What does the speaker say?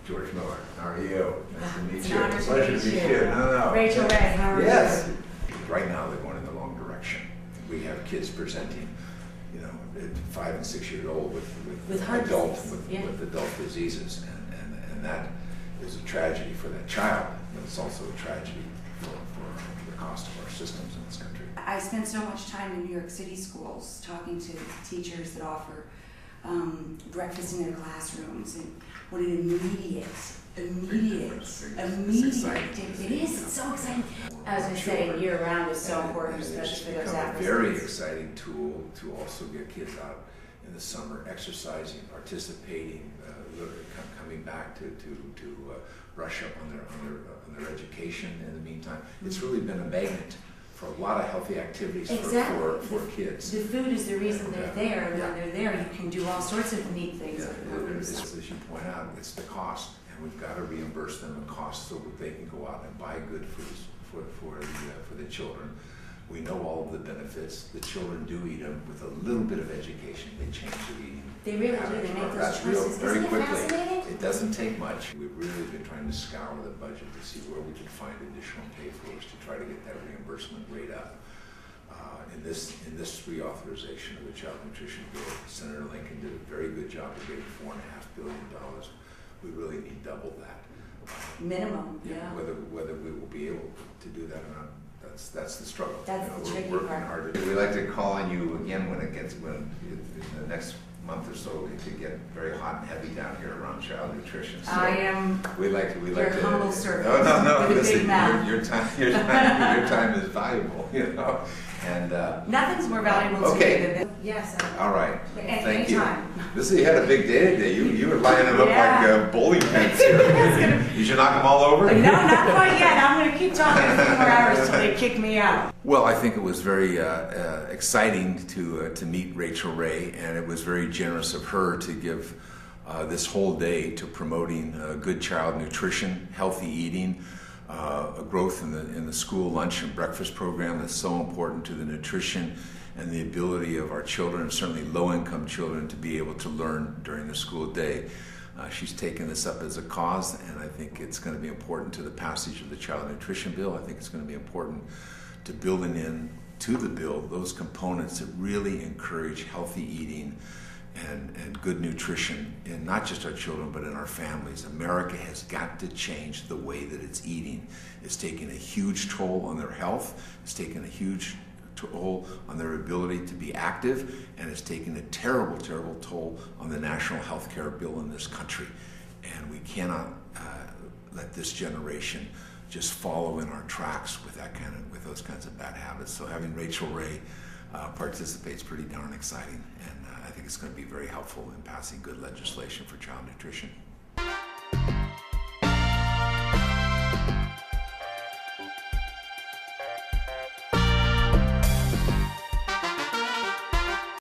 George Miller. How are you? Nice to meet It's you. an honor to Pleasure meet to meet you. you. No. Rachael Ray, how are you? Yes. Right now they're going in the wrong direction. We have kids presenting, at 5 and 6 years old with heart adult disease. Yeah. with adult diseases, and that is a tragedy for that child, but it's also a tragedy for the cost of our systems in this country. I spend so much time in New York City schools talking to teachers that offer breakfast in their classrooms, and what an immediate it is. It's so exciting. I was going to say, year round is so important, especially for those at-risk. It's a very exciting tool to also get kids out in the summer, exercising, participating, coming back to brush up on their education. In the meantime, it's really been a magnet for a lot of healthy activities for kids. The food is the reason they're there, and when they're there, you can do all sorts of neat things. As you point out, it's the cost, and we've got to reimburse them the cost so that they can go out and buy good foods for the children. We know all of the benefits. The children do eat them. With a little bit of education, they change their eating. They really do. They make those choices. Very Isn't it quickly. fascinating? It doesn't take much. We've really been trying to scour the budget to see where we can find additional pay for us to try to get that reimbursement rate up. In this reauthorization of the child nutrition bill, Senator Lincoln did a very good job of getting $4.5 billion. We really need double that. Minimum, yeah. Whether we will be able to do that or not, that's the struggle. That's the tricky We're working part. hard to do. We like to call on you again when in the next month or so it could get very hot and heavy down here around child nutrition. So I am we like your to humble servant. No. With a Listen, big mouth. your time is valuable, And nothing's more valuable to me than this. Yes. All right. Thank you. Anytime. You had a big day today. You were lining them up like bowling pins here. You should knock them all over? No, not quite yet. I'm going to keep talking a few more hours until they kick me out. Well, I think it was very exciting to meet Rachael Ray, and it was very generous of her to give this whole day to promoting good child nutrition, healthy eating, a growth in the school lunch and breakfast program that's so important to the nutrition and the ability of our children, certainly low-income children, to be able to learn during the school day. She's taken this up as a cause, and I think it's going to be important to the passage of the child nutrition bill. I think it's going to be important to building in to the bill those components that really encourage healthy eating and good nutrition in not just our children but in our families. America has got to change the way that it's eating. It's taking a huge toll on their health. It's taking a huge toll on their ability to be active, and it's taken a terrible toll on the national health care bill in this country. And we cannot let this generation just follow in our tracks with those kinds of bad habits. So having Rachael Ray participate is pretty darn exciting, and I think it's going to be very helpful in passing good legislation for child nutrition.